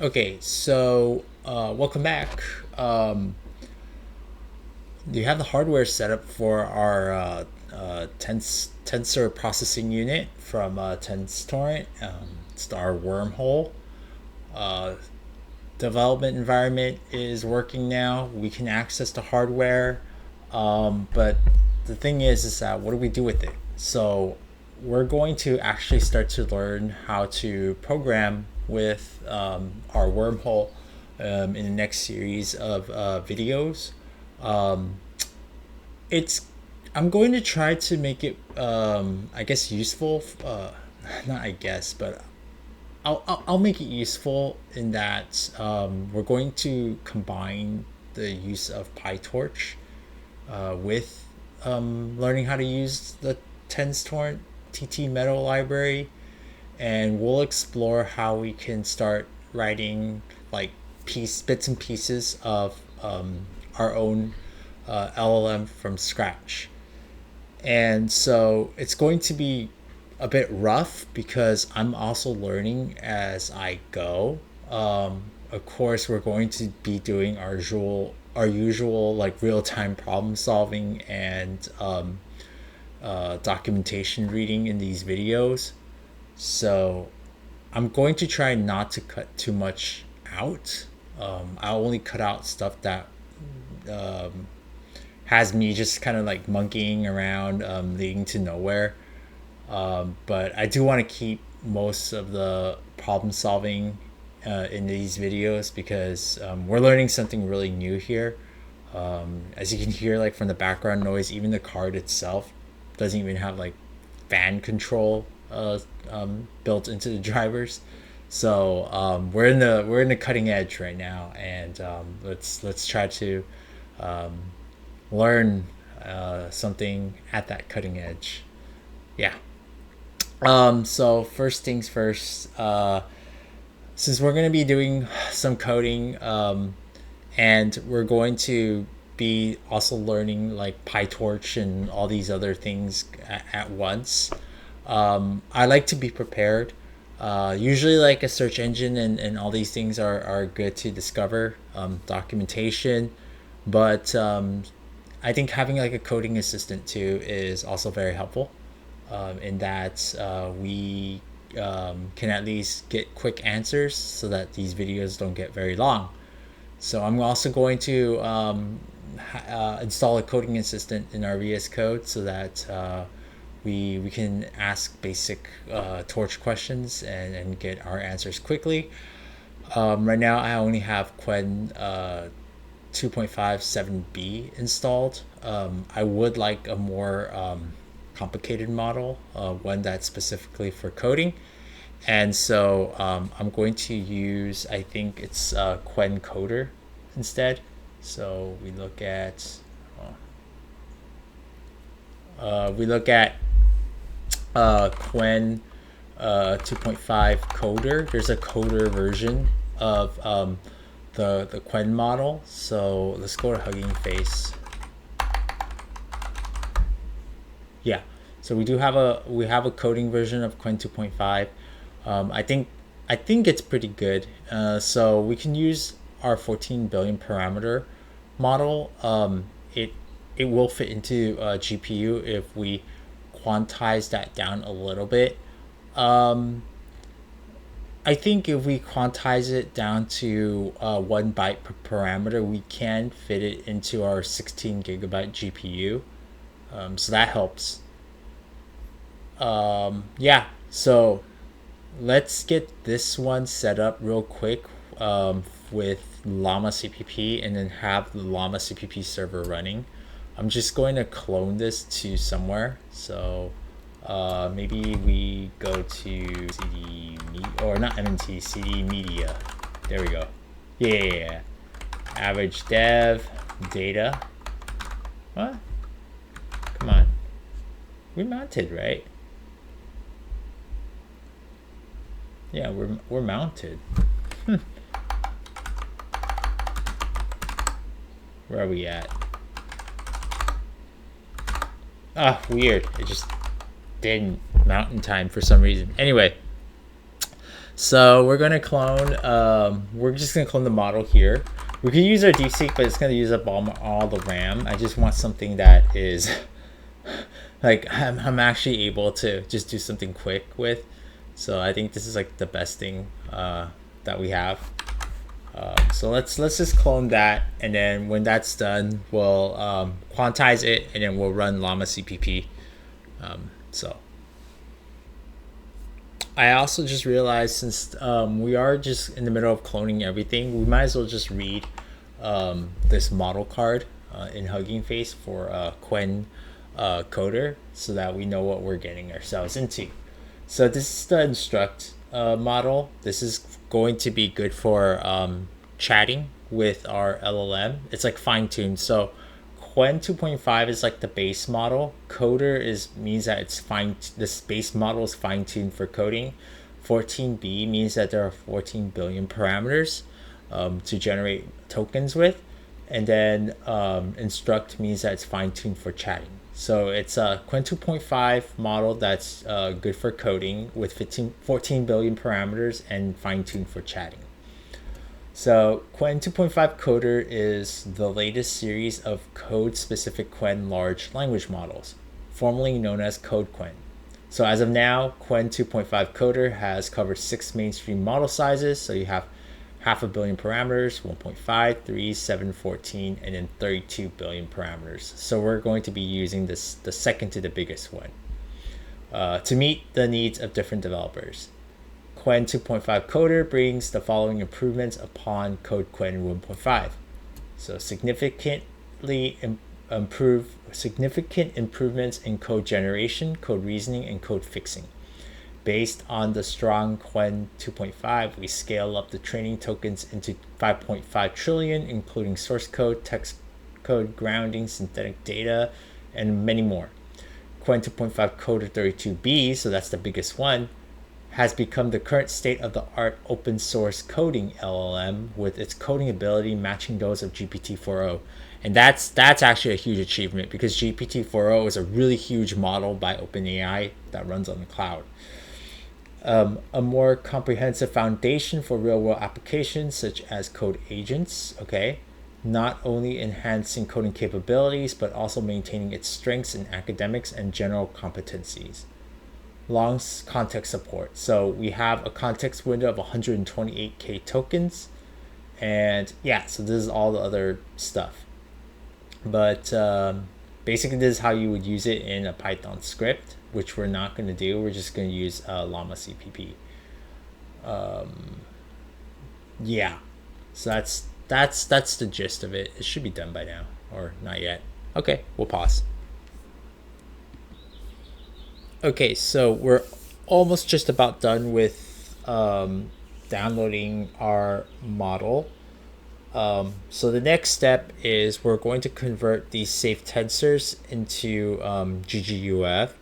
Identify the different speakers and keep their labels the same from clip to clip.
Speaker 1: Okay, so welcome back. Do you have the hardware set up for our tensor processing unit from Tenstorrent? It's our wormhole. Uh, Development environment is working now. We can access the hardware, but the thing is that what do we do with it? So we're going to actually start to learn how to program with our wormhole in the next series of videos. Um, it's I'm going to try to make it, I guess, useful. Not I guess, but I'll make it useful in that we're going to combine the use of PyTorch with learning how to use the Tenstorrent ttmetal library, and we'll explore how we can start writing like bits and pieces of our own LLM from scratch. And so it's going to be a bit rough because I'm also learning as I go. Of course, we're going to be doing our usual like real time problem solving and documentation reading in these videos. So I'm going to try not to cut too much out. I only cut out stuff that has me just kind of like monkeying around, leading to nowhere. But I do want to keep most of the problem solving in these videos because we're learning something really new here. As you can hear, like from the background noise, even the card itself doesn't even have like fan control built into the drivers. So we're in the cutting edge right now, and let's try to learn something at that cutting edge. Yeah. So first things first. Since we're going to be doing some coding, and we're going to be also learning like PyTorch and all these other things at once. I like to be prepared. Usually, like a search engine and all these things are good to discover, documentation, but I think having like a coding assistant too is also very helpful in that we can at least get quick answers so that these videos don't get very long. So I'm also going to install a coding assistant in our VS Code so that we can ask basic torch questions and get our answers quickly. Right now, I only have Quen 2.57b installed. I would like a more complicated model, one that's specifically for coding. And so I'm going to use, I think it's Quen Coder instead. So we look at Quen 2.5 Coder. There's a Coder version of the Quen model. So let's go to Hugging Face. Yeah. So we have a coding version of Quen 2.5. I think it's pretty good. So we can use our 14 billion parameter model. It will fit into a GPU if we quantize that down a little bit. Um, I think if we quantize it down to 1 byte per parameter, we can fit it into our 16 gigabyte GPU. So that helps. Yeah. So let's get this one set up real quick with Llama CPP and then have the Llama CPP server running. I'm just going to clone this to somewhere. So maybe we go to CD or not MNT, CD Media. There we go. Yeah. Average dev data. What? Come on. We're mounted, right? Yeah, we're mounted. Where are we at? Ah, weird. It just didn't mount in time for some reason. Anyway, So we're gonna clone. We're just gonna clone the model here. We could use our DeepSeek, but it's gonna use up all the RAM. I just want something that is like I'm actually able to just do something quick with. So I think this is like the best thing that we have. So let's just clone that, and then when that's done, we'll quantize it, and then we'll run llama CPP. So I also just realized, since we are just in the middle of cloning everything, we might as well just read this model card in Hugging Face for Quen Coder, so that we know what we're getting ourselves into. So this is the instruct model. This is going to be good for chatting with our LLM. It's like fine-tuned. So Quen 2.5 is like the base model. Coder means that it's fine. This base model is fine-tuned for coding. 14B means that there are 14 billion parameters to generate tokens with, and then instruct means that it's fine-tuned for chatting. So it's a Quen 2.5 model that's good for coding with 14 billion parameters and fine-tuned for chatting. So Quen 2.5 Coder is the latest series of code-specific Quen large language models, formerly known as CodeQuen. So as of now, Quen 2.5 Coder has covered 6 mainstream model sizes. So you have 500 million parameters, 1.5, 3, 7, 14, and then 32 billion parameters. So we're going to be using the second to the biggest one to meet the needs of different developers. Quen 2.5 Coder brings the following improvements upon CodeQuen 1.5. So significant improvements in code generation, code reasoning, and code fixing. Based on the strong Quen 2.5, we scale up the training tokens into 5.5 trillion, including source code, text code, grounding, synthetic data, and many more. Quen 2.5 Coder 32B, so that's the biggest one, has become the current state-of-the-art open source coding LLM, with its coding ability matching those of GPT-4o. And that's actually a huge achievement, because GPT-4o is a really huge model by OpenAI that runs on the cloud. A more comprehensive foundation for real-world applications such as code agents, okay? Not only enhancing coding capabilities, but also maintaining its strengths in academics and general competencies. Long context support. So we have a context window of 128k tokens, and yeah, so this is all the other stuff. But basically, this is how you would use it in a Python script, which we're not going to do. We're just going to use llama CPP. Yeah, so that's the gist of it. It should be done by now, or not yet. Okay, we'll pause. Okay, so we're almost just about done with downloading our model. So the next step is we're going to convert these safe tensors into GGUF,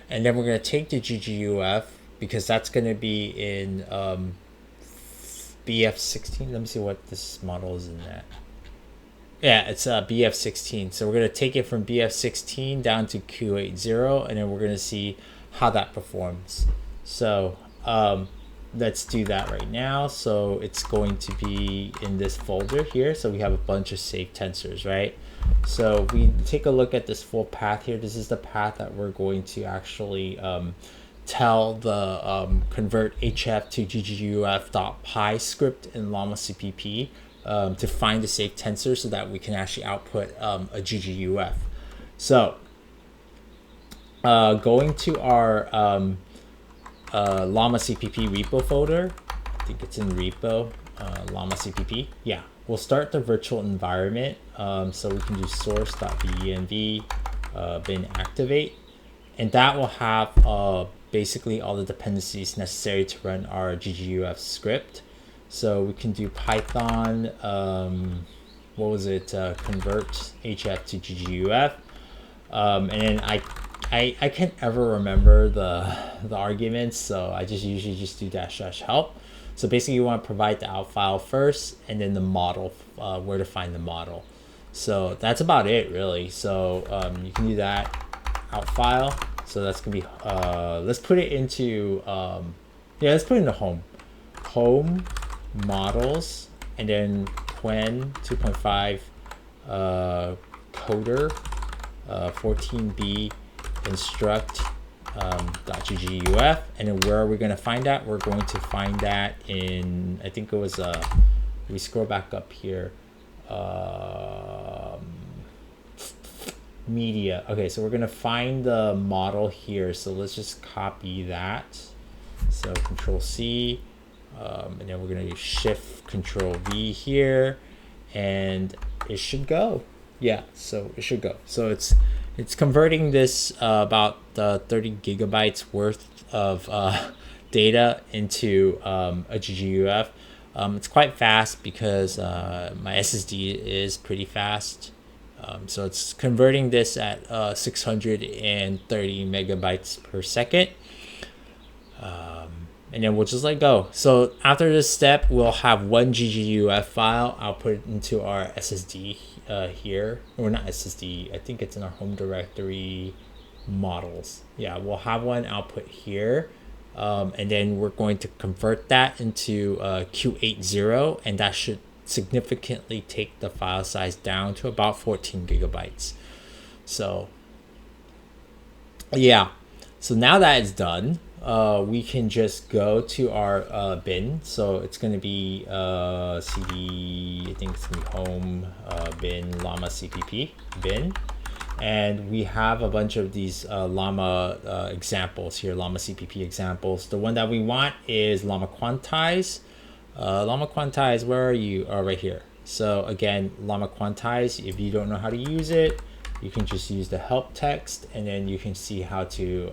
Speaker 1: and then we're going to take the GGUF, because that's going to be in BF16. Let me see what this model is in that. Yeah, it's BF16. So we're going to take it from BF16 down to Q80, and then we're going to see how that performs. So let's do that right now. So it's going to be in this folder here. So we have a bunch of safe tensors, right? So we take a look at this full path here. This is the path that we're going to actually tell the convert HF to gguf.py script in llama CPP to find the safe tensor, so that we can actually output a gguf. So going to our llama CPP repo folder, I think it's in repo, llama CPP. Yeah, we'll start the virtual environment. So we can do source.venv bin activate, and that will have basically all the dependencies necessary to run our gguf script. So we can do Python, what was it, convert HF to gguf, and then I can't ever remember the arguments, so I just usually just do --help. So basically you want to provide the out file first, and then the model, where to find the model. So that's about it, really. So you can do that out file. So that's gonna be let's put it into let's put it into home. home models, and then Quen 2.5 coder 14b instruct .gguf, and then where are we going to find that? We're going to find that in, I think it was we scroll back up here, media. Okay, so we're going to find the model here, so let's just copy that. So Control C, and then we're going to use Shift Control V here, and it should go. Yeah, so it should go. So it's converting this about 30 gigabytes worth of data into a GGUF. It's quite fast because my SSD is pretty fast. So it's converting this at 630 megabytes per second. And then we'll just let go. So after this step, we'll have one GGUF file output into our SSD here. Or not SSD, I think it's in our home directory models. Yeah, we'll have one output here. And then we're going to convert that into Q80, and that should significantly take the file size down to about 14 gigabytes. So yeah, so now that it's done, we can just go to our bin. So it's going to be cd, I think it's going to be home bin llama cpp bin, and we have a bunch of these llama examples here, llama cpp examples. The one that we want is llama quantize. Llama quantize, where are you? Right here. So again, llama quantize, if you don't know how to use it, you can just use the help text, and then you can see how to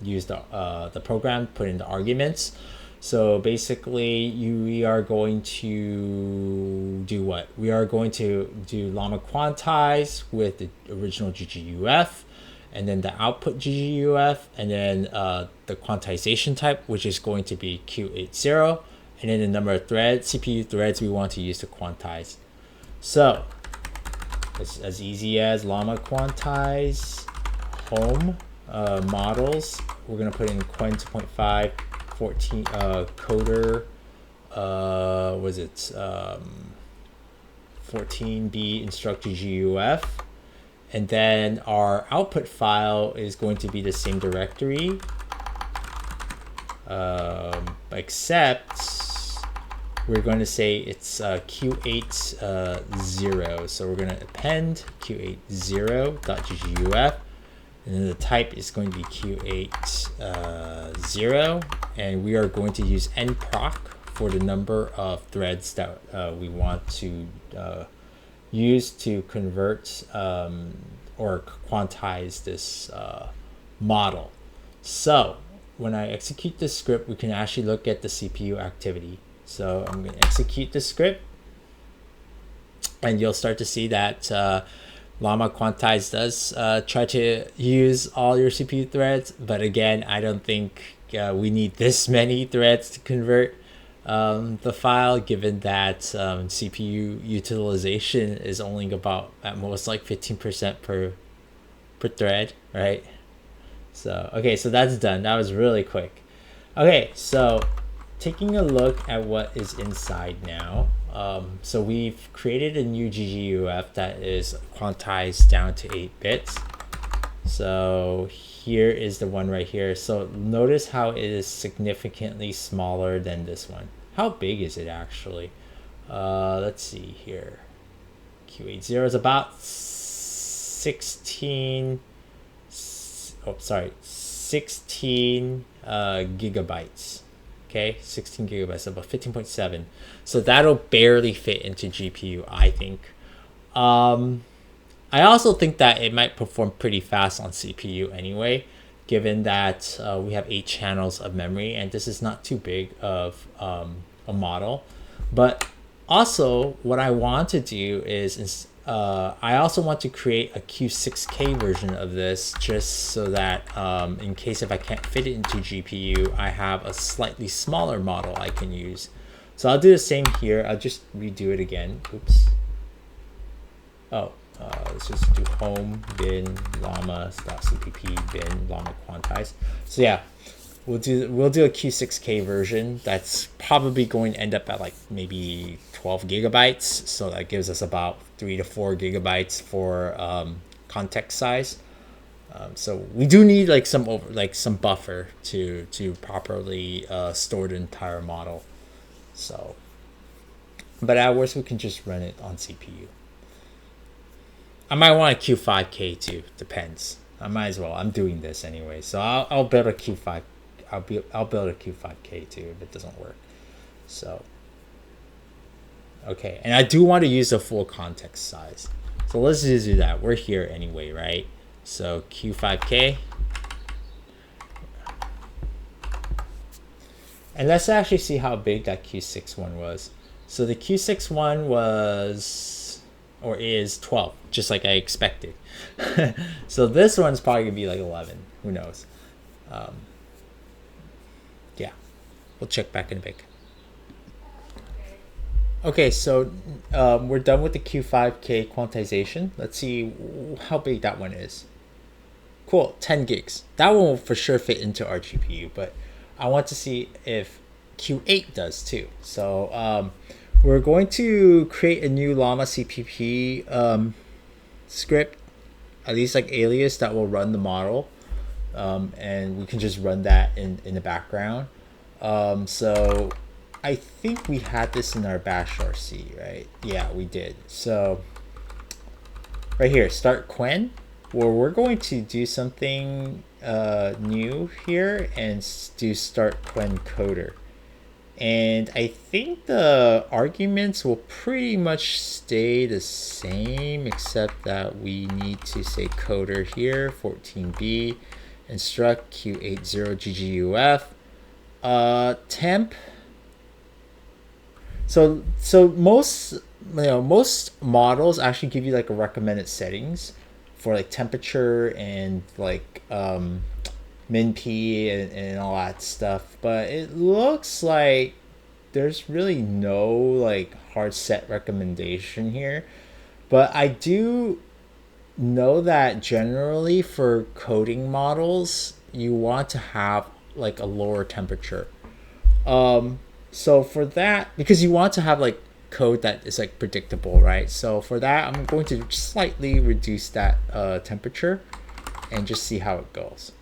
Speaker 1: use the program, put in the arguments. So basically we are going to do what? We are going to do llama quantize with the original GGUF, and then the output GGUF, and then the quantization type, which is going to be Q80, and then the number of threads, CPU threads we want to use to quantize. So it's as easy as llama quantize home models. We're going to put in Quen 2.5 14 coder, was it 14b instruct GGUF, and then our output file is going to be the same directory, except we're going to say it's Q80. So we're going to append Q80.gguf, and then the type is going to be Q80, and we are going to use nproc for the number of threads that we want to use to convert or quantize this model. So when I execute this script, we can actually look at the CPU activity. So I'm going to execute the script, and you'll start to see that llama quantize does try to use all your CPU threads, but again, I don't think we need this many threads to convert the file, given that CPU utilization is only about at most like 15% per thread, right? So okay, so that's done. That was really quick. Okay, so taking a look at what is inside now. So we've created a new GGUF that is quantized down to 8 bits. So here is the one right here. So notice how it is significantly smaller than this one. How big is it actually? Let's see here. Q80 is about 16 gigabytes. Okay, 16 gigabytes, about 15.7. So that'll barely fit into GPU, I think. I also think that it might perform pretty fast on CPU anyway, given that we have 8 channels of memory, and this is not too big of a model. But also, what I want to do is I also want to create a Q6K version of this, just so that in case if I can't fit it into GPU, I have a slightly smaller model I can use. So I'll do the same here. I'll just redo it again. Oops. Oh, let's just do home bin llama.cpp bin llama quantize. So yeah, we'll do a Q6K version that's probably going to end up at like maybe 12 gigabytes. So that gives us about 3 to 4 gigabytes for context size. So we do need like some buffer to properly store the entire model. So, but at worst we can just run it on CPU. I might want a Q5K too. Depends. I might as well. I'm doing this anyway, so I'll build a Q5. I'll build a Q5K too if it doesn't work. So okay, and I do want to use the full context size. So let's just do that. We're here anyway, right? So Q5K. And let's actually see how big that Q6 one was. So the Q6 one was, or is 12, just like I expected. So this one's probably gonna be like 11. Who knows? Yeah, we'll check back in a bit. Okay, so we're done with the Q5K quantization. Let's see how big that one is. Cool, 10 gigs. That one will for sure fit into our GPU, but I want to see if Q8 does too. So we're going to create a new Llama CPP script, at least like alias that will run the model. And we can just run that in the background. So I think we had this in our bash RC, right? Yeah, we did. So right here, start Quen. Well, we're going to do something new here and do start Quen coder. And I think the arguments will pretty much stay the same, except that we need to say coder here, 14b, instruct Q80 GGUF, temp. So most models actually give you like a recommended settings for like temperature and like min p and all that stuff, but it looks like there's really no like hard set recommendation here. But I do know that generally for coding models you want to have like a lower temperature. So for that, because you want to have like code that is like predictable, right? So for that, I'm going to slightly reduce that temperature and just see how it goes.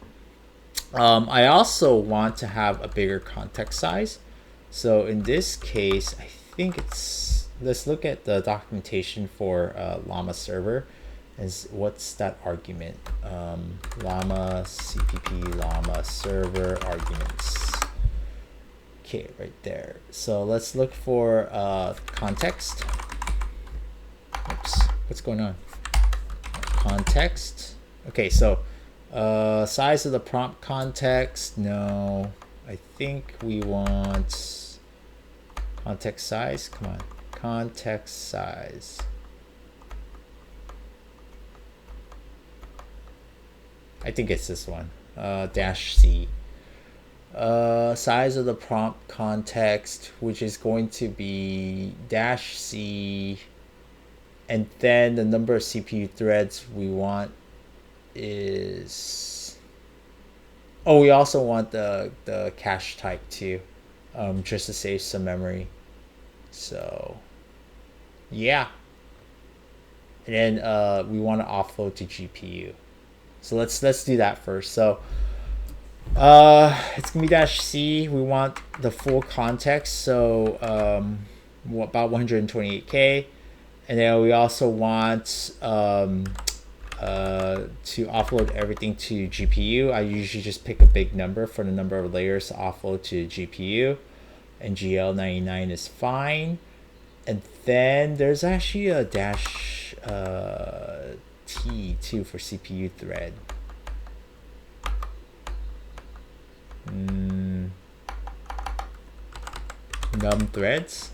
Speaker 1: I also want to have a bigger context size. So in this case, I think it's, let's look at the documentation for Llama server. Is what's that argument? Llama CPP Llama server arguments. Okay, right there. So let's look for context. Oops, what's going on? Context. Okay, so size of the prompt context. No, I think we want context size. Come on, context size. I think it's this one. -C. Size of the prompt context, which is going to be -C, and then the number of CPU threads we want is, oh, we also want the cache type too, just to save some memory. So yeah, and then we want to offload to GPU. So let's do that first. So it's gonna be -C. We want the full context, so about 128K, and then we also want to offload everything to GPU. I usually just pick a big number for the number of layers to offload to GPU, and GL99 is fine. And then there's actually a -T too for CPU thread. Num threads.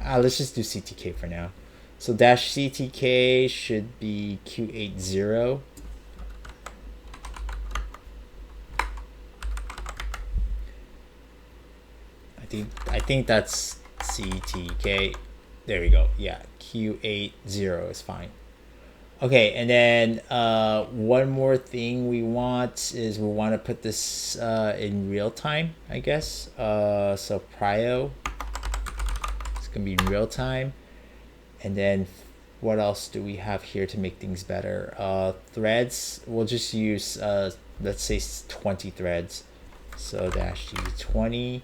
Speaker 1: Let's just do CTK for now. So -CTK should be Q80. I think that's CTK. There we go. Yeah, Q80 is fine. Okay, and then one more thing we want is we want to put this in real time, I guess. So prio, it's gonna be in real time. And then what else do we have here to make things better? Threads, we'll just use, let's say 20 threads. So dash d 20.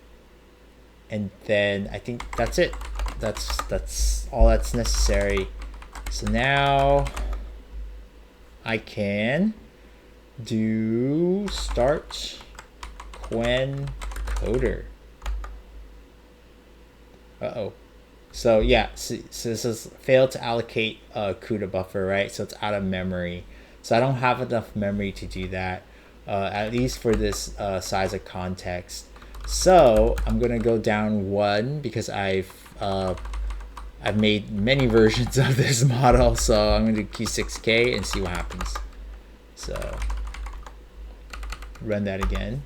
Speaker 1: And then I think that's it. That's all that's necessary. So now I can do start quen coder. So yeah, so this is failed to allocate CUDA buffer, right? So it's out of memory. So I don't have enough memory to do that, at least for this size of context. So I'm gonna go down one because I've made many versions of this model. So I'm gonna do Q6K and see what happens. So run that again.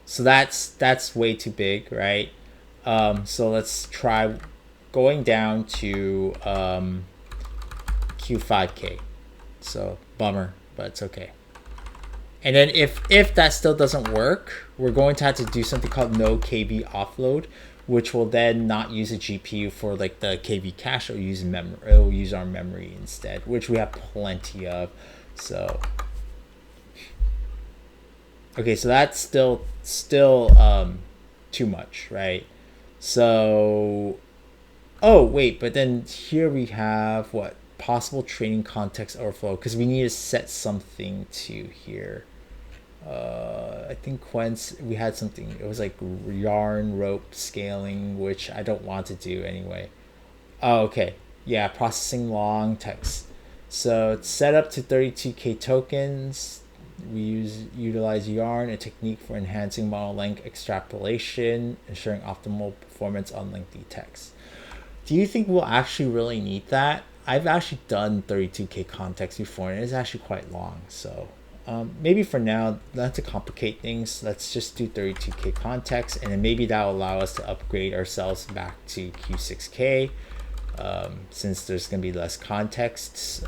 Speaker 1: So that's way too big, right? So let's try going down to Q5K. So bummer, but it's okay. And then if that still doesn't work, we're going to have to do something called no KV offload, which will then not use a GPU for like the KV cache. It'll use memory. It'll use our memory instead, which we have plenty of. So okay, so that's still too much, right? So wait, but then here we have what possible training context overflow, because we need to set something to here. I think once we had something, it was like yarn rope scaling, which I don't want to do anyway. Oh, okay. Yeah, processing long text. So it's set up to 32K tokens. We utilize yarn, a technique for enhancing model length extrapolation, ensuring optimal performance on lengthy text. Do you think we'll actually really need that? I've actually done 32K context before, and it's actually quite long. So maybe for now, not to complicate things, let's just do 32K context, and then maybe that will allow us to upgrade ourselves back to Q6K, since there's going to be less context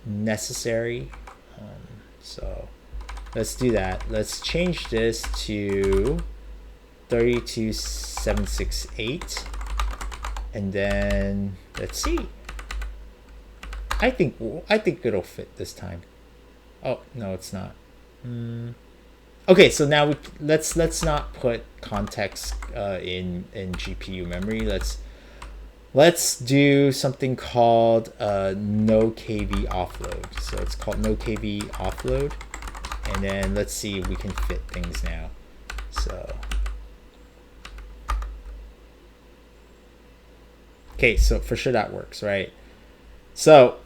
Speaker 1: necessary. So let's do that. Let's change this to 32768, and then let's see. I think it'll fit this time. Oh no, it's not. Okay, so now let's not put context in GPU memory. Let's do something called no KV offload. So it's called no KV offload, and then let's see if we can fit things now. So okay, so for sure that works, right? So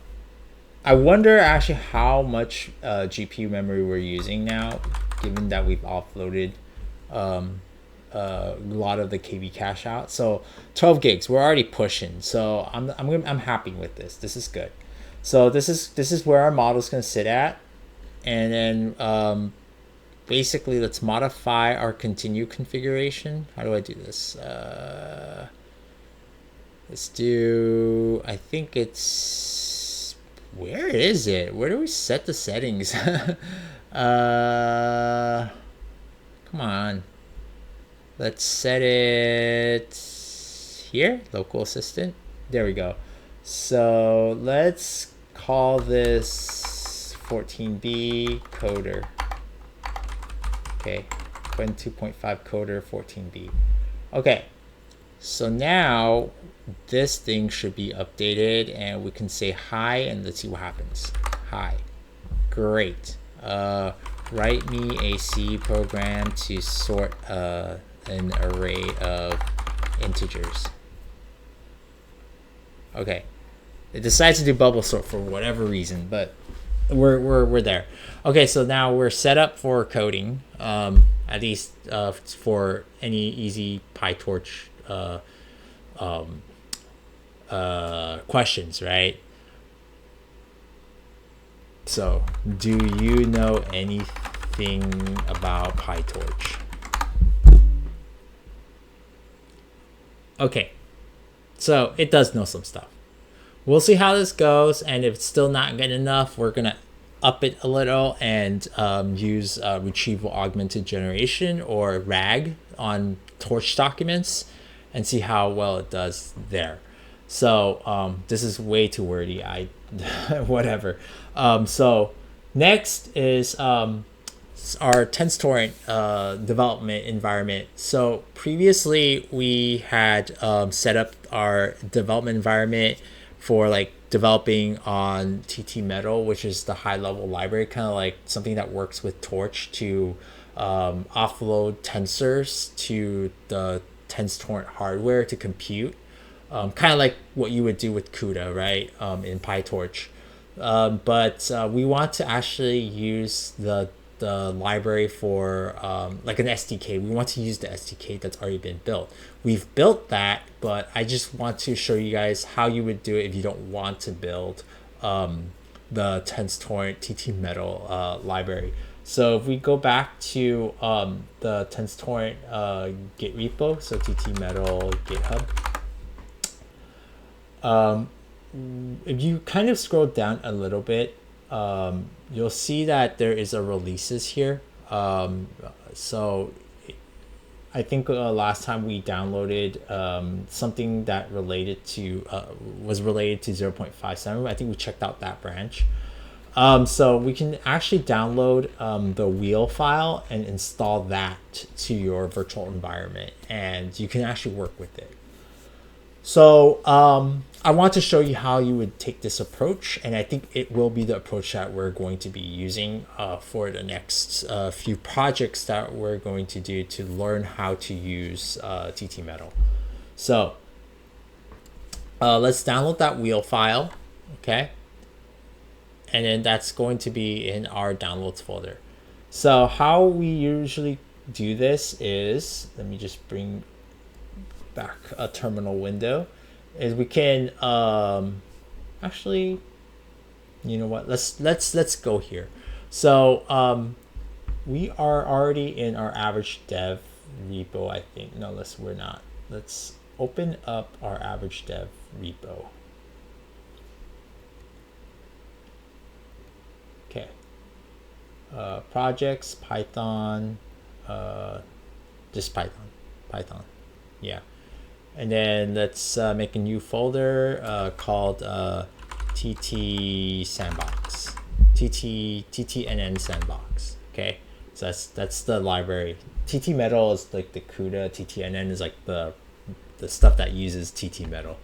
Speaker 1: I wonder actually how much GPU memory we're using now, given that we've offloaded a lot of the KV cache out. So 12 gigs, we're already pushing. So I'm happy with this. This is good. So this is where our model is going to sit at, and then basically let's modify our continue configuration. How do I do this? Let's do. I think it's. Where is it? Where do we set the settings? Come on. Let's set it here, local assistant. There we go. So let's call this 14B coder. Okay, Quen 2.5 coder 14B. Okay, so now this thing should be updated, and we can say hi, and let's see what happens. Hi. Great. Write me a C program to sort an array of integers. Okay. It decides to do bubble sort for whatever reason, but we're there. Okay, so now we're set up for coding, at least for any easy PyTorch questions, right? So, do you know anything about PyTorch? Okay, So it does know some stuff. We'll see how this goes, and if it's still not good enough, we're gonna up it a little and use retrieval augmented generation, or RAG, on Torch documents and see how well it does there. So this is way too wordy. Whatever. So next is our Tenstorrent development environment. So previously we had set up our development environment for like developing on ttmetal, which is the high level library, kind of like something that works with Torch to offload tensors to the Tenstorrent hardware to compute, kind of like what you would do with CUDA, right, in PyTorch. But we want to actually use the library for like an SDK. We want to use the SDK that's already been built. We've built that, but I just want to show you guys how you would do it if you don't want to build the Tenstorrent ttmetal library. So if we go back to the Tenstorrent Git repo, so ttmetal GitHub, if you kind of scroll down a little bit, you'll see that there is a releases here. So I think last time we downloaded something that was related to 0.57. I think we checked out that branch. So we can actually download the wheel file and install that to your virtual environment, and you can actually work with it. So I want to show you how you would take this approach, and I think it will be the approach that we're going to be using for the next few projects that we're going to do to learn how to use ttmetal. So let's download that wheel file, okay? And then that's going to be in our downloads folder. So how we usually do this is, let me just bring back a terminal window, is we can actually, you know what, let's go here. So we are already in our average dev repo, I think. No, we're not. Let's open up our average dev repo. Okay. Projects, Python, just Python, yeah. And then let's make a new folder called TT Sandbox, ttnn sandbox. Okay, so that's the library. ttmetal is like the CUDA. ttnn is like the stuff that uses ttmetal.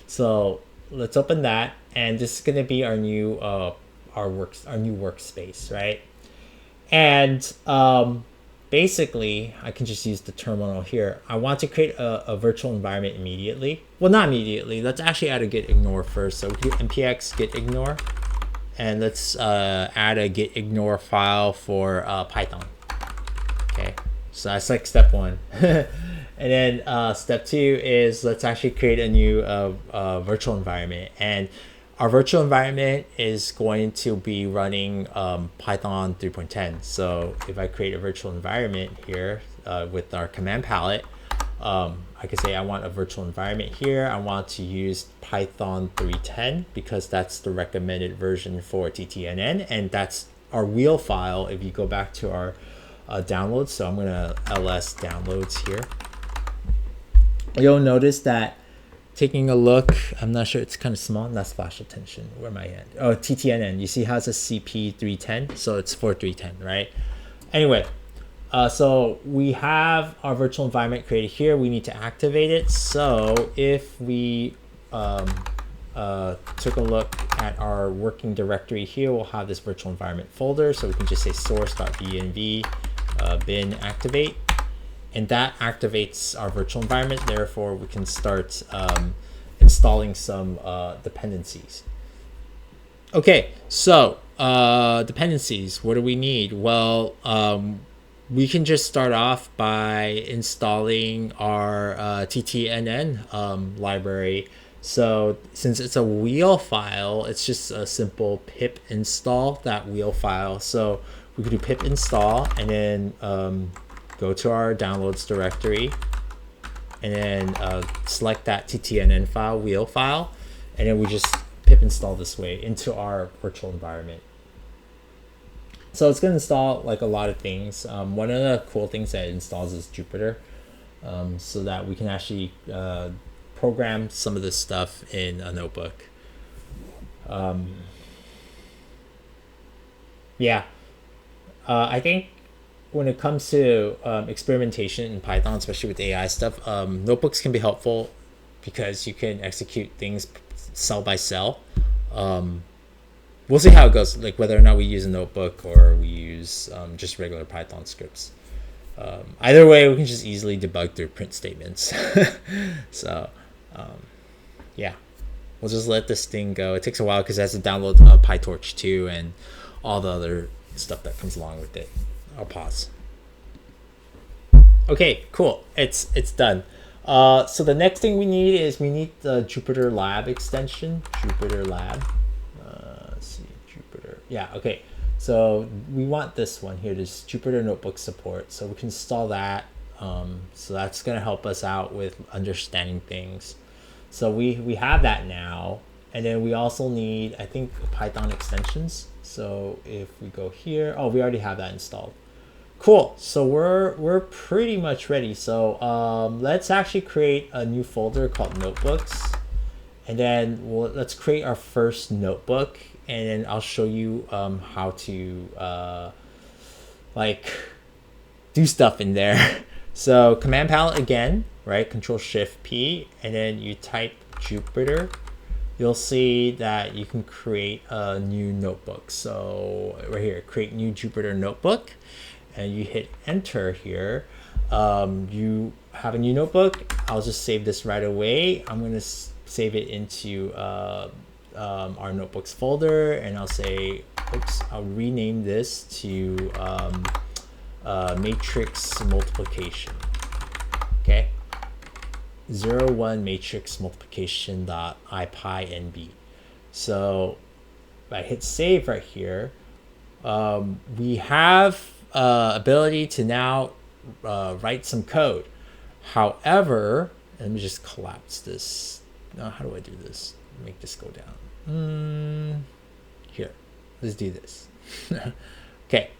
Speaker 1: So let's open that, and this is gonna be our new our new workspace, right? And basically, I can just use the terminal here. I want to create a virtual environment immediately. Well, not immediately. Let's actually add a git ignore first. So we do npx git ignore, and let's add a git ignore file for Python. Okay, so that's like step one. And then step two is let's actually create a new virtual environment. And our virtual environment is going to be running Python 3.10. So if I create a virtual environment here with our command palette, I can say I want a virtual environment here. I want to use Python 3.10 because that's the recommended version for ttnn, and that's our wheel file. If you go back to our downloads, so I'm gonna ls downloads here. You'll notice that taking a look, I'm not sure, it's kind of small, not flash attention. Where am I at? Oh, ttnn. You see how it's a CP310? So it's for 310, right? Anyway, so we have our virtual environment created here. We need to activate it. So if we took a look at our working directory here, we'll have this virtual environment folder. So we can just say source.env bin activate. And that activates our virtual environment. Therefore, we can start installing some dependencies. Okay, so dependencies, what do we need? Well, we can just start off by installing our ttnn library. So since it's a wheel file, it's just a simple pip install that wheel file. So we could do pip install and then go to our downloads directory and then select that ttnn file, wheel file, and then we just pip install this way into our virtual environment. So it's going to install like a lot of things. One of the cool things that it installs is Jupyter, so that we can actually program some of this stuff in a notebook. Yeah, I think when it comes to experimentation in Python, especially with AI stuff, notebooks can be helpful because you can execute things cell by cell. We'll see how it goes, like whether or not we use a notebook or we use just regular Python scripts. Either way, we can just easily debug through print statements. So, yeah, we'll just let this thing go. It takes a while because it has to download PyTorch too and all the other stuff that comes along with it. I'll pause. Okay, cool. It's done. So the next thing we need is the Jupyter Lab extension. Jupyter Lab. Let's see, Jupyter. Yeah, okay. So we want this one here, this Jupyter Notebook support. So we can install that. So that's going to help us out with understanding things. So we have that now. And then we also need, I think, Python extensions. So if we go here, we already have that installed. Cool. So we're pretty much ready. So let's actually create a new folder called Notebooks. And then let's create our first notebook. And then I'll show you how to like do stuff in there. So command palette again, right? Control-Shift-P, and then you type Jupyter. You'll see that you can create a new notebook. So right here, create new Jupyter notebook, and you hit enter here. You have a new notebook. I'll just save this right away. I'm going to save it into our notebooks folder, and I'll say, I'll rename this to matrix multiplication. Okay. 01 matrix multiplication dot ipynb. So if I hit save right here, we have ability to now write some code. However, let me just collapse this. Now, how do I do this? Make this go down. Here, let's do this. Okay.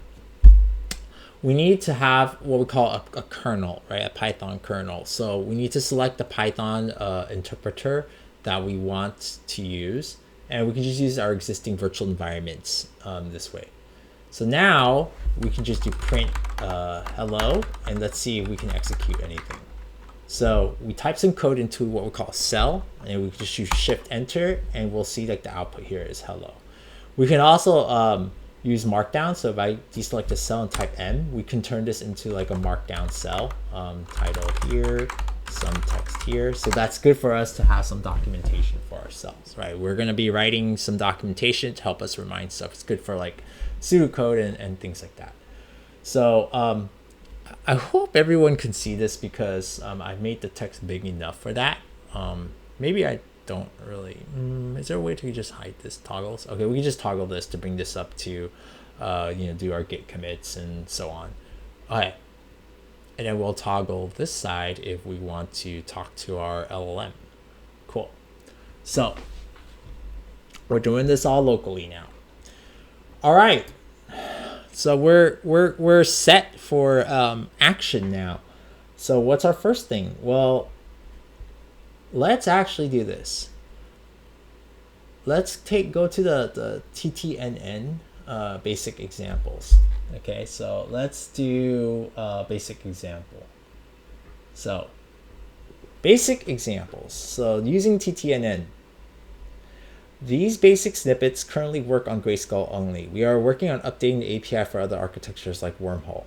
Speaker 1: We need to have what we call a kernel, right? A Python kernel. So we need to select the Python interpreter that we want to use. And we can just use our existing virtual environments this way. So now we can just do print hello, and let's see if we can execute anything. So we type some code into what we call a cell, and we just use Shift Enter, and we'll see like the output here is hello. We can also use markdown. So if I deselect a cell and type M, we can turn this into like a markdown cell. Title here, some text here. So that's good for us to have some documentation for ourselves, right? We're going to be writing some documentation to help us remind stuff. It's good for like pseudocode and things like that. So I hope everyone can see this because I've made the text big enough for that. Maybe I don't really. Is there a way to just hide this toggles? Okay, we can just toggle this to bring this up to, do our git commits and so on. Okay, and then we'll toggle this side if we want to talk to our LLM. Cool. So we're doing this all locally now. All right. So we're set for action now. So what's our first thing? Well, let's actually do this. Let's go to the ttnn basic examples. Okay, so let's do a basic example. So basic examples. So using ttnn. These basic snippets currently work on Grayscale only. We are working on updating the API for other architectures like Wormhole.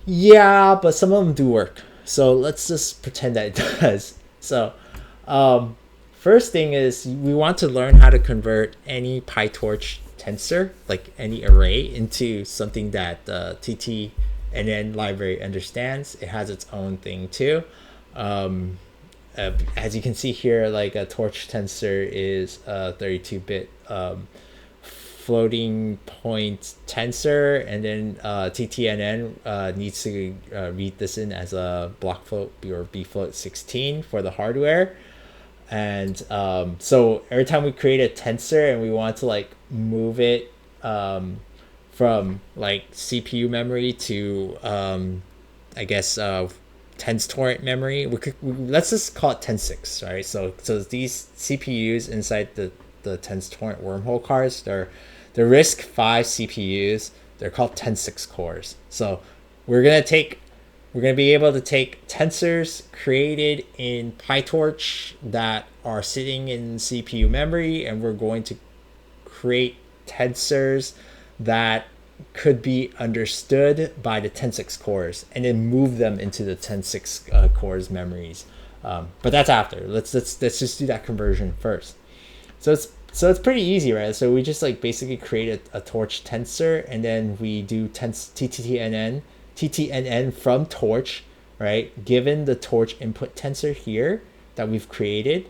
Speaker 1: Yeah, but some of them do work. So let's just pretend that it does. So first thing is we want to learn how to convert any PyTorch tensor, like any array, into something that the ttnn library understands. It has its own thing too. As you can see here, like a torch tensor is a 32-bit floating point tensor, and then ttnn needs to read this in as a block float or bfloat 16 for the hardware. And so every time we create a tensor and we want to like move it from like CPU memory to I guess Tenstorrent memory, let's just call it 10.6, right? So these CPUs inside the Tenstorrent Wormhole cards, they're RISC-V CPUs. They're called 10.6 cores. So we're gonna be able to take tensors created in PyTorch that are sitting in CPU memory, and we're going to create tensors that could be understood by the 10.6 cores, and then move them into the 10.6 cores memories. But that's after. Let's just do that conversion first. So it's pretty easy, right? So we just like basically create a torch tensor, and then we do ttnn from torch, right? Given the torch input tensor here that we've created,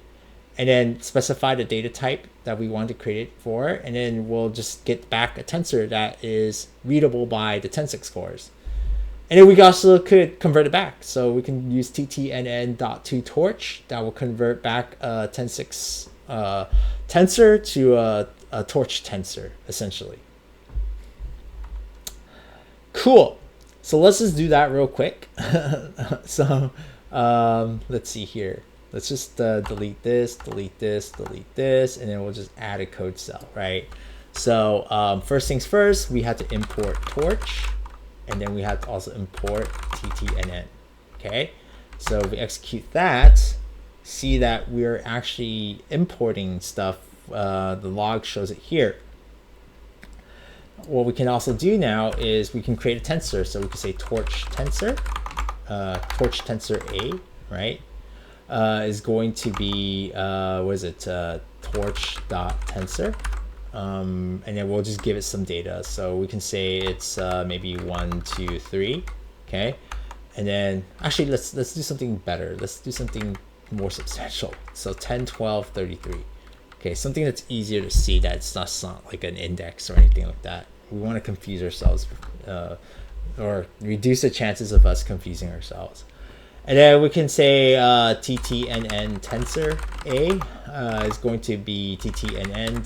Speaker 1: and then specify the data type that we want to create it for, and then we'll just get back a tensor that is readable by the 10.6 cores. And then we also could convert it back. So we can use ttnn.toTorch that will convert back a 10.6 tensor to a torch tensor, essentially. Cool. So let's just do that real quick. So let's see here. Let's just delete this, and then we'll just add a code cell, right? So first things first, we had to import torch, and then we had to also import ttnn, okay? So if we execute that, see that we're actually importing stuff. The log shows it here. What we can also do now is we can create a tensor. So we can say torch tensor, torch tensor A, right? Is going to be torch.tensor, and then we'll just give it some data. So we can say it's maybe 1, 2, 3, okay? And then actually let's do something better. Let's do something more substantial. So 10, 12, 33. Okay, something that's easier to see, that it's not like an index or anything like that. We want to confuse ourselves or reduce the chances of us confusing ourselves. And then we can say ttnn tensor A is going to be ttnn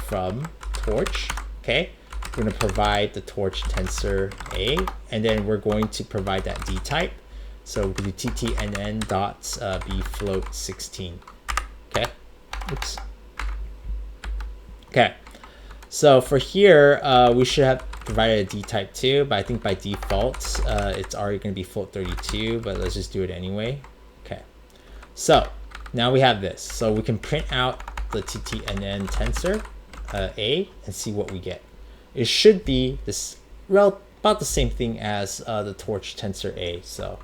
Speaker 1: from torch. Okay, we're going to provide the torch tensor A, and then we're going to provide that D type. So we can do ttnn bfloat 16. Okay. Oops. Okay. So for here, we should have provided a D type too, but I think by default, it's already going to be float 32, but let's just do it anyway. Okay. So now we have this. So we can print out the ttnn tensor A and see what we get. It should be this about the same thing as the torch tensor A. So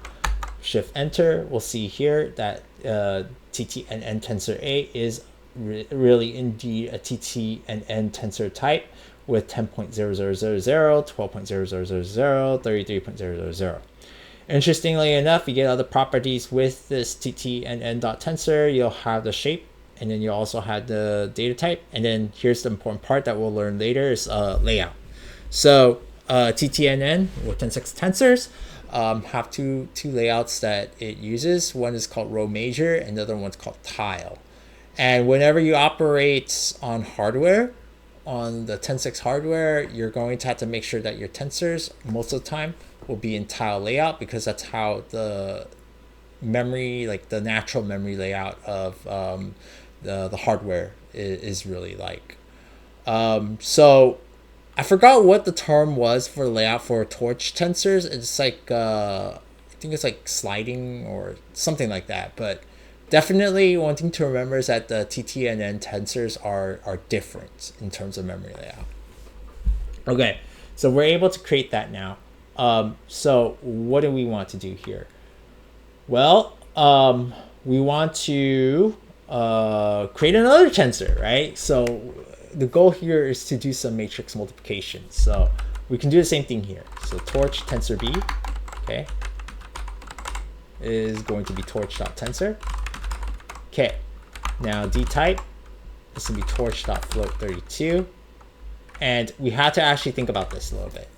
Speaker 1: shift enter, we'll see here that ttnn tensor A is really indeed a ttnn tensor type with 10.0000, 12.0000, 33.000. Interestingly enough, you get other properties with this ttnn.tensor. You'll have the shape, and then you also have the data type. And then here's the important part that we'll learn later is layout. So ttnn with 10.6 tensors have two layouts that it uses. One is called row major, and the other one's called tile. And whenever you operate on hardware, on the 10.6 hardware, you're going to have to make sure that your tensors most of the time will be in tile layout, because that's how the memory, like the natural memory layout of the hardware is really like. So I forgot what the term was for layout for torch tensors. It's like I think it's like sliding or something like that, but definitely one thing to remember is that the ttnn tensors are different in terms of memory layout. Okay, so we're able to create that now. So what do we want to do here? Well, we want to create another tensor, right? So the goal here is to do some matrix multiplication. So we can do the same thing here. So torch tensor B, okay, is going to be torch.tensor. Okay, now D type is going to be torch.float32. And we had to actually think about this a little bit.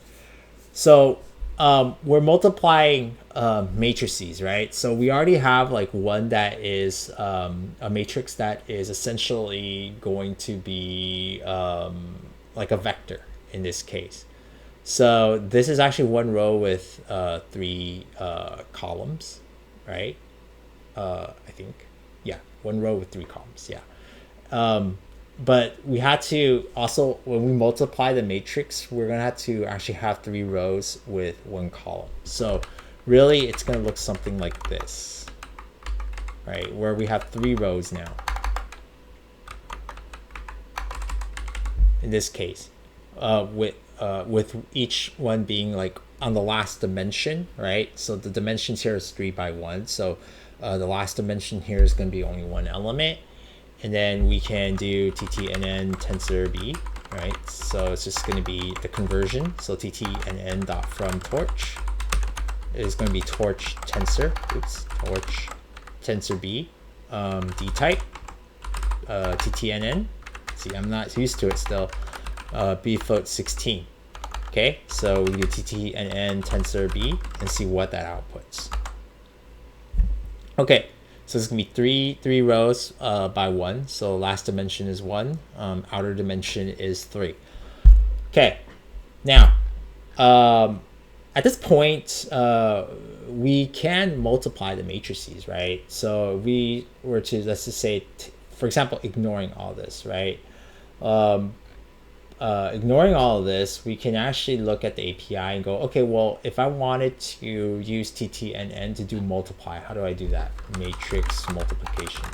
Speaker 1: So we're multiplying matrices, right? So we already have like one that is a matrix that is essentially going to be like a vector in this case. So this is actually one row with 3 columns, right? I think, yeah, one row with 3 columns, yeah. But we had to also, when we multiply the matrix, we're gonna have to actually have 3 rows with 1 column. So really it's gonna look something like this, right? Where we have 3 rows now in this case, with each one being like on the last dimension, right? So the dimensions here is 3 by 1. So the last dimension here is going to be only 1 element. And then we can do ttnn tensor b, right? So it's just going to be the conversion. So ttnn dot from torch is going to be torch tensor, torch tensor b, d type, ttnn. See, I'm not used to it still. B float 16. Okay, so we do ttnn tensor b and see what that outputs. Okay, so it's gonna be three rows by 1. So last dimension is 1, outer dimension is 3. Okay, now at this point we can multiply the matrices, right? So if we were to, let's just say, for example, ignoring all this, right? Ignoring all of this, we can actually look at the API and go, okay, well, if I wanted to use ttnn to do multiply, how do I do that? Matrix multiplication.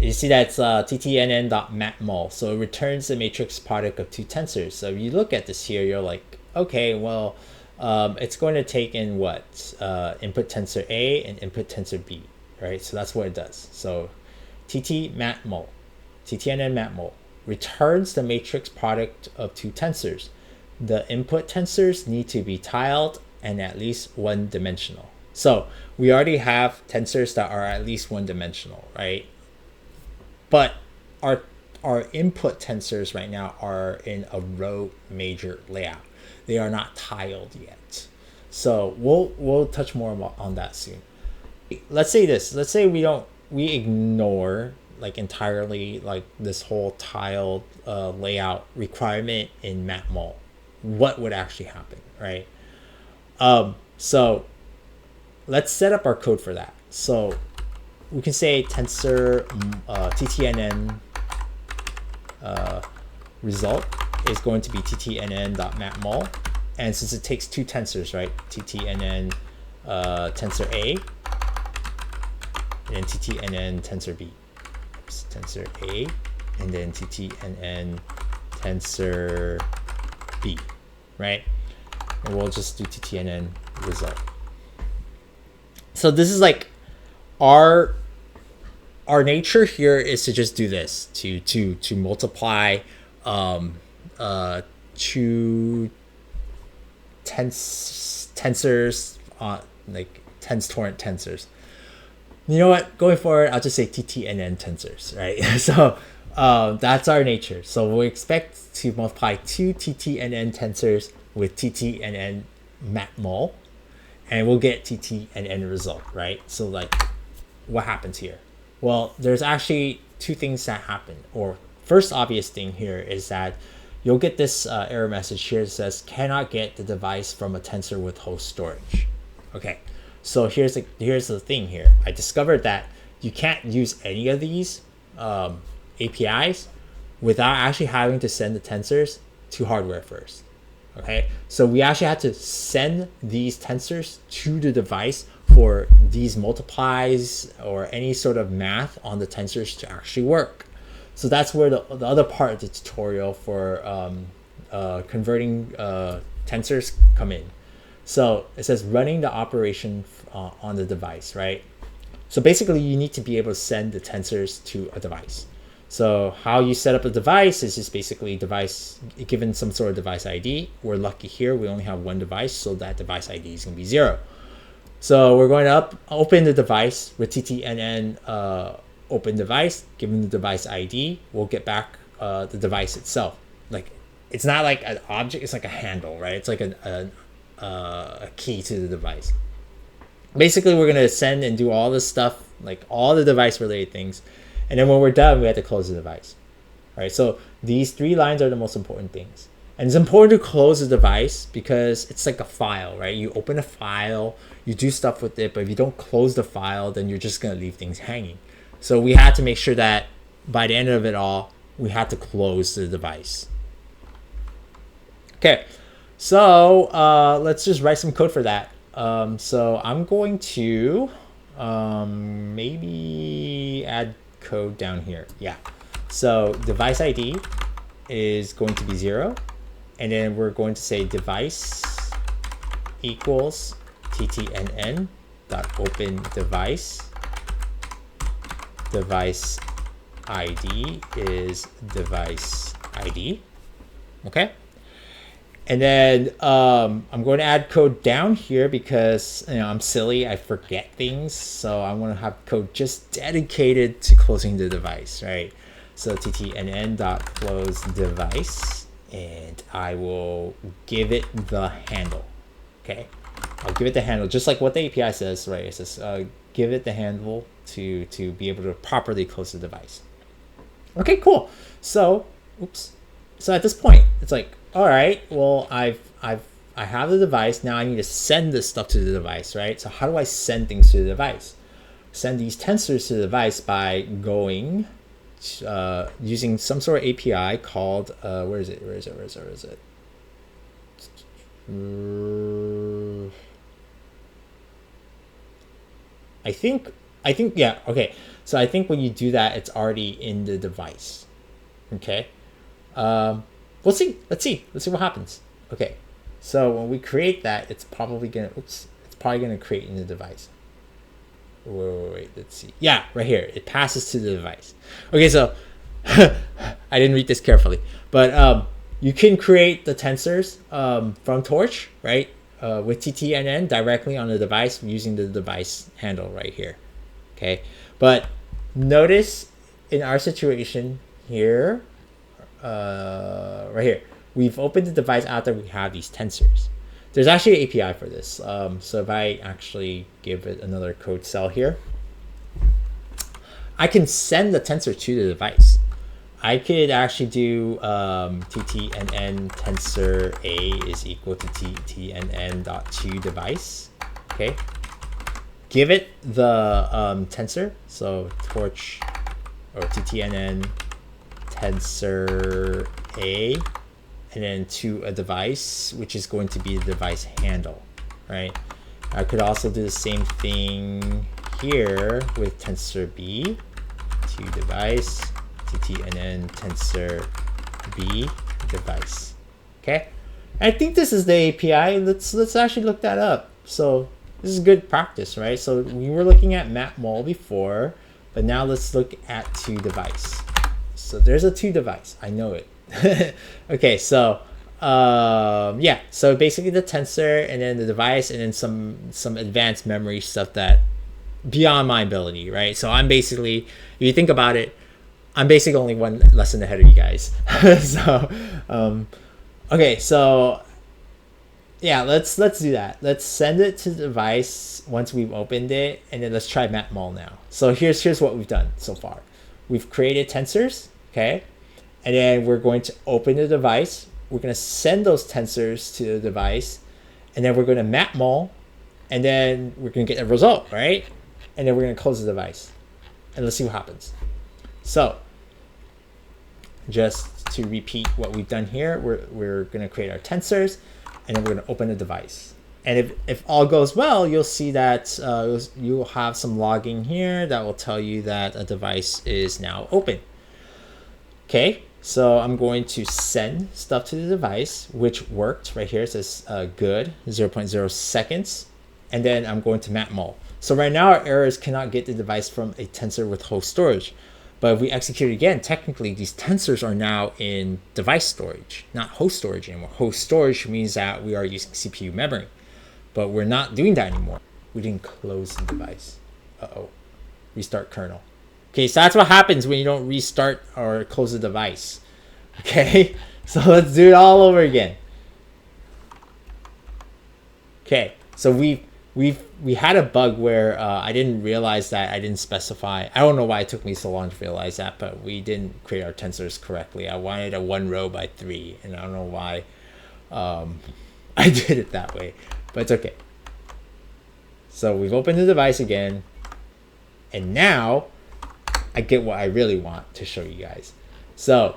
Speaker 1: You see that's ttnn.matmul. So it returns the matrix product of 2 tensors. So if you look at this here, you're like, okay, well, it's going to take in what? Input tensor A and input tensor B, right? So that's what it does. So ttnn matmul returns the matrix product of 2 tensors. The input tensors need to be tiled and at least 1 dimensional. So we already have tensors that are at least 1 dimensional, right? But our input tensors right now are in a row major layout. They are not tiled yet. So we'll touch more on that soon. Let's say this. Let's say we ignore like entirely like this whole tiled layout requirement in matmul. What would actually happen, right? So let's set up our code for that. So we can say tensor ttnn result is going to be ttnn.matmul, and since it takes 2 tensors, right? ttnn tensor A and then ttnn tensor B. Tensor A and then ttnn tensor B, right? And we'll just do ttnn result. So this is like our nature here is to just do this, to multiply 2 tensors, like Tenstorrent tensors. You know what? Going forward, I'll just say ttnn tensors, right? So that's our nature. So we expect to multiply 2 ttnn tensors with ttnn matmul, and we'll get ttnn result, right? So like, what happens here? Well, there's actually 2 things that happen. Or first obvious thing here is that you'll get this error message here that says cannot get the device from a tensor with host storage. Okay. So here's the thing here. I discovered that you can't use any of these APIs without actually having to send the tensors to hardware first. Okay, so we actually had to send these tensors to the device for these multiplies or any sort of math on the tensors to actually work. So that's where the other part of the tutorial for converting tensors come in. So it says running the operation on the device, right? So basically you need to be able to send the tensors to a device. So how you set up a device is just basically device, given some sort of device ID. We're lucky here, we only have 1 device, so that device ID is gonna be 0. So we're going to open the device with ttnn open device, give them the device ID, we'll get back the device itself. Like, it's not like an object, it's like a handle, right? It's like a key to the device. Basically, we're going to send and do all this stuff, like all the device related things. And then when we're done, we have to close the device. All right, so these 3 lines are the most important things. And it's important to close the device because it's like a file, right? You open a file, you do stuff with it, but if you don't close the file, then you're just going to leave things hanging. So we had to make sure that by the end of it all, we had to close the device. Okay, so let's just write some code for that. So I'm going to maybe add code down here. Yeah. So device ID is going to be 0. And then we're going to say device equals ttnn.open device. Device ID is device ID. Okay. And then I'm going to add code down here because I'm silly. I forget things. So I'm going to have code just dedicated to closing the device, right? So ttnn.close device, and I will give it the handle. Okay, I'll give it the handle just like what the API says, right? It says give it the handle to be able to properly close the device. Okay, cool. So, so at this point, it's like, all right, well, I have the device. Now I need to send this stuff to the device, right? So how do I send things to the device? Send these tensors to the device by going using some sort of API called where is it? I think yeah, okay. So I think when you do that, it's already in the device. Okay. We'll see. Let's see what happens. Okay. So when we create that, it's probably gonna create in the device. Wait, let's see. Yeah, right here. It passes to the device. Okay, so I didn't read this carefully, but you can create the tensors from Torch, right? With ttnn directly on the device using the device handle right here. Okay, but notice in our situation here, right here, we've opened the device after we have these tensors. There's actually an API for this. So if I actually give it another code cell here, I can send the tensor to the device. I could actually do ttnn tensor a is equal to ttnn.toDevice. Okay. Give it the tensor. So torch or ttnn tensor a, and then to a device, which is going to be the device handle, right? I could also do the same thing here with tensor b to device, ttnn tensor b device. Okay, I think this is the API. Let's actually look that up. So this is good practice, right? So we were looking at matmul before, but now let's look at toDevice. So there's a toDevice. I know it. Okay, so yeah, so basically the tensor and then the device and then some advanced memory stuff that beyond my ability, right? So I'm basically, if you think about it, I'm basically only one lesson ahead of you guys. So okay, so yeah, let's do that. Let's send it to the device once we've opened it, and then let's try matmul now. So here's what we've done so far. We've created tensors, okay? And then we're going to open the device. We're going to send those tensors to the device. And then we're going to matmul. And then we're going to get a result, right? And then we're going to close the device. And let's see what happens. So just to repeat what we've done here, we're going to create our tensors. And then we're going to open the device. And if all goes well, you'll see that you'll have some logging here that will tell you that a device is now open. Okay. So I'm going to send stuff to the device, which worked right here. It says good, 0.0 seconds. And then I'm going to matmul. So right now our error is cannot get the device from a tensor with host storage. But if we execute it again, technically these tensors are now in device storage, not host storage anymore. Host storage means that we are using CPU memory. But we're not doing that anymore. We didn't close the device. Uh-oh. Restart kernel. Okay, so that's what happens when you don't restart or close the device. Okay, so let's do it all over again. Okay, so we had a bug where I didn't realize that I didn't specify. I don't know why it took me so long to realize that, but we didn't create our tensors correctly. I wanted a 1 row by 3, and I don't know why I did it that way, but it's okay. So we've opened the device again, and now I get what I really want to show you guys. So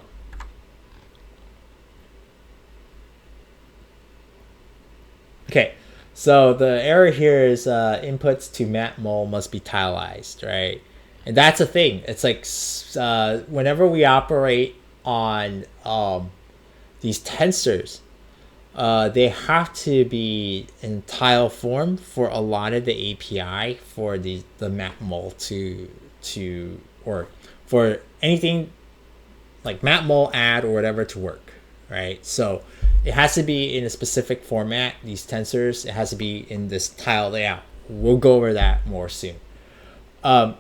Speaker 1: okay, so the error here is inputs to matmul must be tileized, right? And that's a thing. It's like whenever we operate on these tensors, they have to be in tile form for a lot of the API for the matmul to or for anything like matmul add or whatever to work, right? So it has to be in a specific format. These tensors, it has to be in this tile layout. We'll go over that more soon.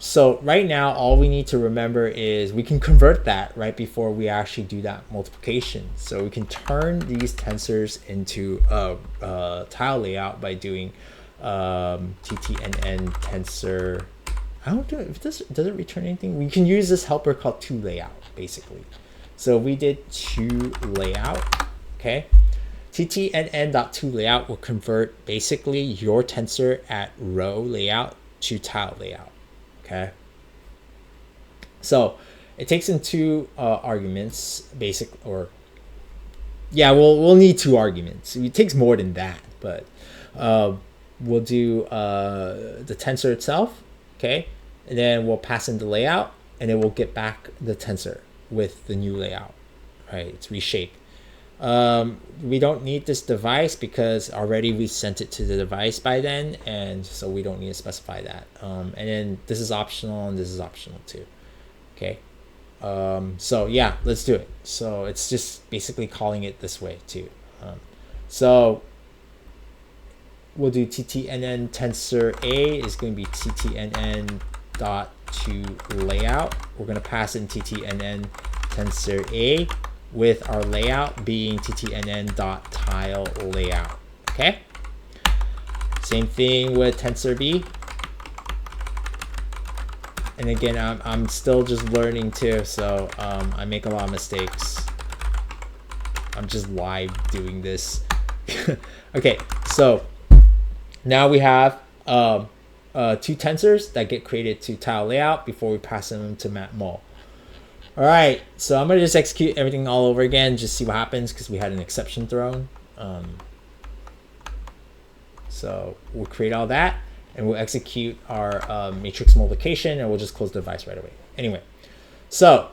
Speaker 1: So right now, all we need to remember is we can convert that right before we actually do that multiplication. So we can turn these tensors into a tile layout by doing ttnn tensor. I don't do it. If this does it return anything, we can use this helper called toLayout basically. So we did toLayout. Okay, ttnn.toLayout will convert basically your tensor at row layout to tile layout. Okay, so it takes in 2 arguments, basic, or yeah, we'll need 2 arguments. It takes more than that, but we'll do the tensor itself, okay, and then we'll pass in the layout, and then we'll get back the tensor with the new layout, right? It's reshaped. We don't need this device because already we sent it to the device by then, and so we don't need to specify that. And then this is optional, and this is optional too. Okay, so yeah, let's do it. So it's just basically calling it this way too. So we'll do ttnn tensor a is going to be ttnn dot to layout. We're going to pass in ttnn tensor a with our layout being ttnn.tile layout. Okay, same thing with tensor b. And again, I'm still just learning too, so I make a lot of mistakes. I'm just live doing this. Okay, so now we have 2 tensors that get created to tile layout before we pass them to matmul. All right, so I'm going to just execute everything all over again, just see what happens because we had an exception thrown. So we'll create all that, and we'll execute our matrix multiplication, and we'll just close the device right away. Anyway, so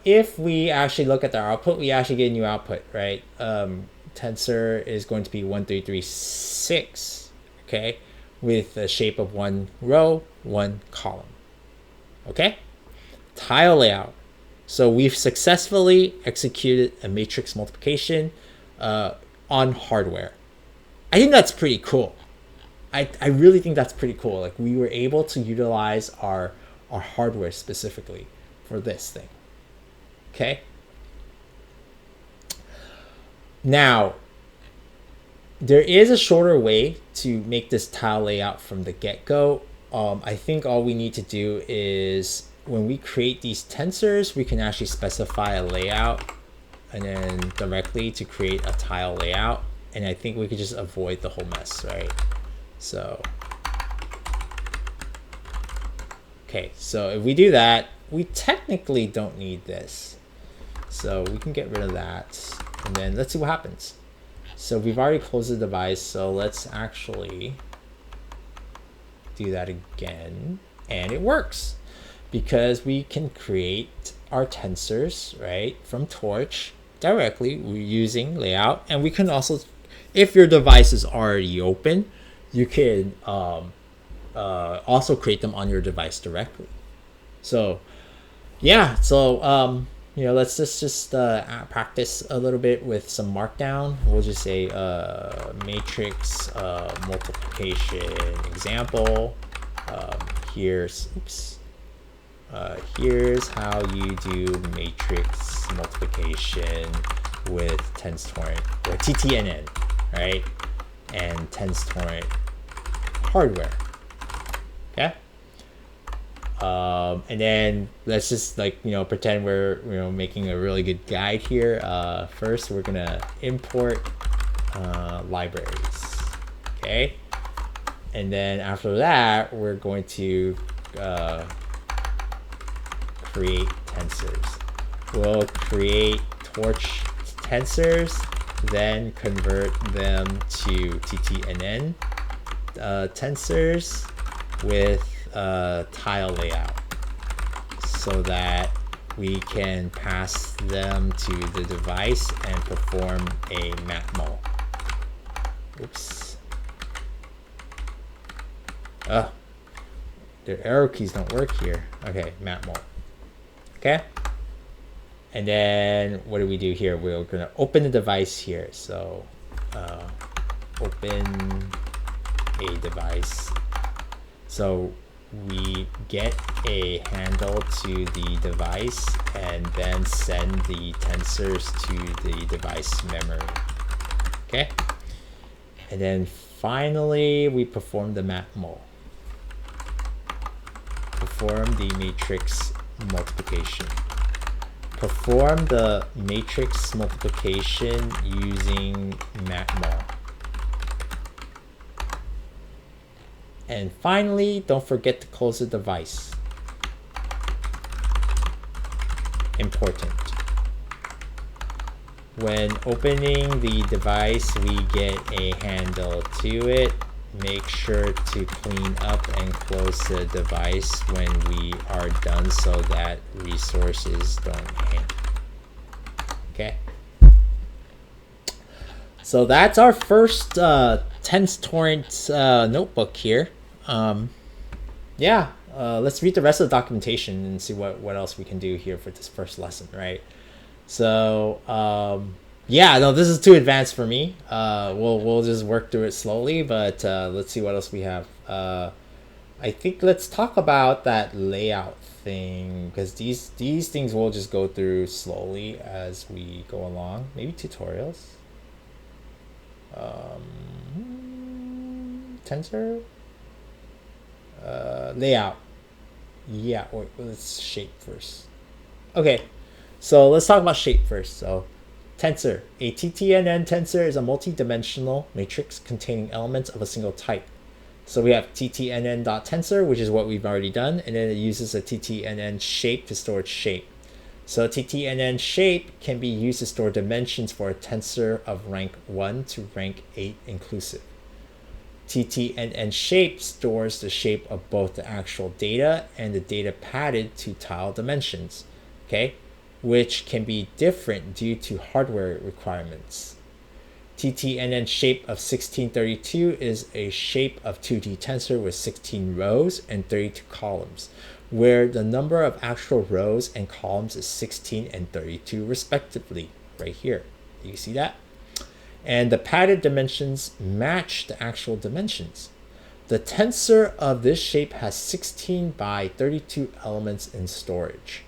Speaker 1: if we actually look at the output, we actually get a new output, right? Tensor is going to be 1336, okay, with the shape of 1 row, 1 column, okay? Tile layout. So we've successfully executed a matrix multiplication on hardware. I think that's pretty cool. I really think that's pretty cool. Like, we were able to utilize our hardware specifically for this thing. Okay. Now, there is a shorter way to make this tile layout from the get-go. I think all we need to do is when we create these tensors, we can actually specify a layout and then directly to create a tile layout. And I think we could just avoid the whole mess, right? So, okay, so if we do that, we technically don't need this. So we can get rid of that. And then let's see what happens. So we've already closed the device. So let's actually do that again. And it works because we can create our tensors, right, from Torch directly using layout. And we can also, if your device is already open, you can also create them on your device directly. So yeah, so you know, let's just practice a little bit with some markdown. We'll just say matrix multiplication example. Here's, oops, here's how you do matrix multiplication with Tenstorrent or ttnn, right? And Tenstorrent hardware. Okay. And then let's just like, pretend we're, making a really good guide here. First, we're gonna import libraries. Okay. And then after that, we're going to create tensors. We'll create torch tensors, then convert them to ttnn tensors with tile layout so that we can pass them to the device and perform a matmul. Oops. Oh, the arrow keys don't work here. Okay, matmul. Okay. And then what do we do here? We're going to open the device here. So open a device. So we get a handle to the device and then send the tensors to the device memory. Okay. And then finally, we perform the matmul. Perform the matrix multiplication. Perform the matrix multiplication using matmul. And finally, don't forget to close the device. Important. When opening the device, we get a handle to it. Make sure to clean up and close the device when we are done so that resources don't hang. Okay. So that's our first Tenstorrent notebook here. Let's read the rest of the documentation and see what else we can do here for this first lesson, right? So this is too advanced for me. We'll just work through it slowly, but let's see what else we have. I think let's talk about that layout thing, because these things we'll just go through slowly as we go along. Maybe tutorials. Tensor layout. Yeah, wait, let's shape first. Okay, so let's talk about shape first. So tensor. A ttnn tensor is a multi-dimensional matrix containing elements of a single type. So we have ttnn.tensor, which is what we've already done, and then it uses a ttnn shape to store its shape. So ttnn shape can be used to store dimensions for a tensor of rank 1 to rank 8 inclusive. ttnn shape stores the shape of both the actual data and the data padded to tile dimensions, okay, which can be different due to hardware requirements. ttnn shape of 1632 is a shape of 2D tensor with 16 rows and 32 columns, where the number of actual rows and columns is 16 and 32 respectively, right here. Do you see that? And the padded dimensions match the actual dimensions. The tensor of this shape has 16 by 32 elements in storage.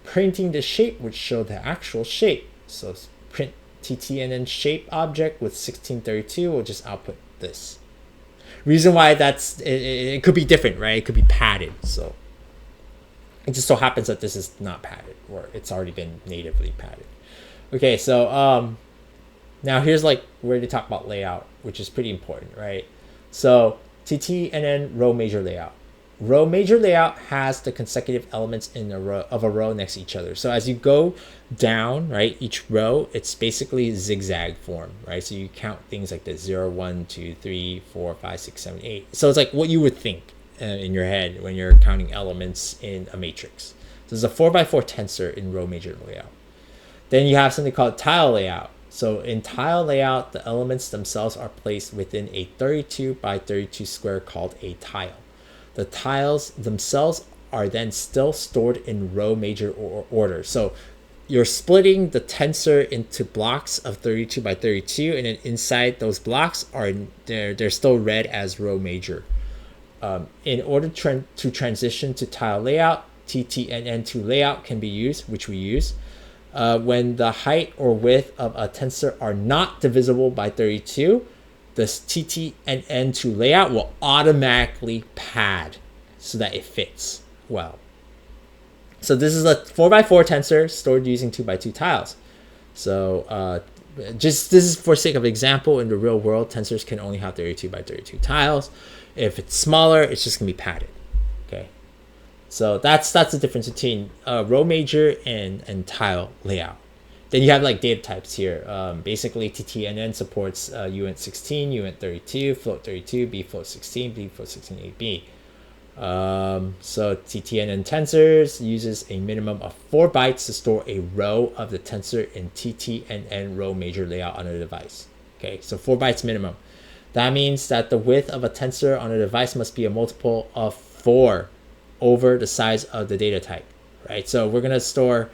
Speaker 1: Printing the shape would show the actual shape. So print ttnn shape object with 1632 will just output this. Reason why it could be different, right? It could be padded. So it just so happens that this is not padded, or it's already been natively padded. Okay, so now here's like where they talk about layout, which is pretty important, right? So ttnn row major layout. Row major layout has the consecutive elements in a row next to each other. So as you go down, right, each row, it's basically zigzag form, right? So you count things like this: 0, 1, 2, 3, 4, 5, 6, 7, 8. So it's like what you would think in your head when you're counting elements in a matrix. So there's a 4x4 tensor in row major layout. Then you have something called tile layout. So in tile layout, the elements themselves are placed within a 32 by 32 square called a tile. The tiles themselves are then still stored in row major order. So you're splitting the tensor into blocks of 32 by 32, and then inside those blocks they're still read as row major. In order to transition to tile layout, ttnn2 layout can be used, which we use. When the height or width of a tensor are not divisible by 32, this ttnn2 layout will automatically pad so that it fits well. So this is a 4x4 tensor stored using 2x2 tiles. So just this is for sake of example. In the real world, tensors can only have 32 by 32 tiles. If it's smaller, it's just gonna be padded. Okay, so that's the difference between row major and tile layout. Then you have like data types here. Basically, ttnn supports uint 16, uint 32, float 32, b float 16, b float 16, ab. So ttnn tensors uses a minimum of 4 bytes to store a row of the tensor in ttnn row major layout on a device. Okay, so 4 bytes minimum. That means that the width of a tensor on a device must be a multiple of 4 over the size of the data type, right? So we're gonna store,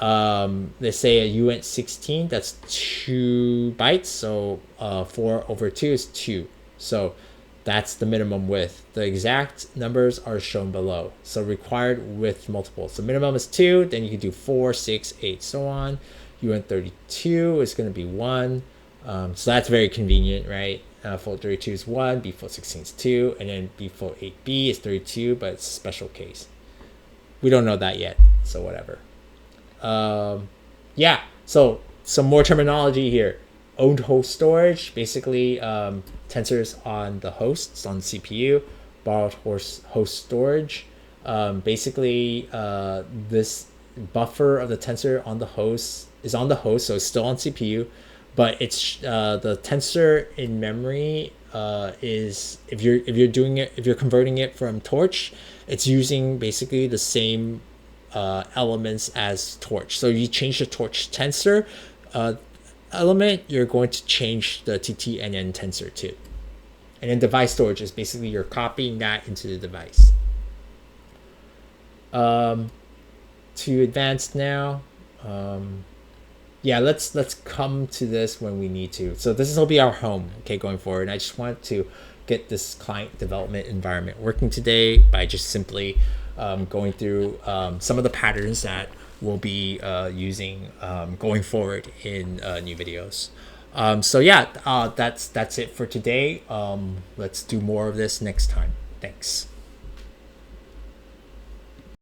Speaker 1: let's say a uint 16, that's 2 bytes. So 4 over 2 is 2. So that's the minimum width. The exact numbers are shown below. So required width multiples. So minimum is 2, then you can do 4, 6, 8, so on. uint 32 is going to be 1. So that's very convenient, right? Float 32 is 1, b float 16 is 2, and then b float 8b is 32, but it's a special case. We don't know that yet, so whatever. Yeah, so some more terminology here. Owned host storage, basically tensors on the hosts on the CPU. Borrowed host storage, basically this buffer of the tensor on the host is on the host, so it's still on CPU, but it's the tensor in memory is if you're converting it from Torch, it's using basically the same elements as Torch. So you change the Torch tensor element, you're going to change the ttnn tensor too. And then device storage is basically you're copying that into the device. To advance now. Yeah, let's come to this when we need to. So this will be our home, okay, going forward. And I just want to get this client development environment working today by just simply going through some of the patterns that we'll be using going forward in new videos. So yeah, that's it for today. Let's do more of this next time. Thanks.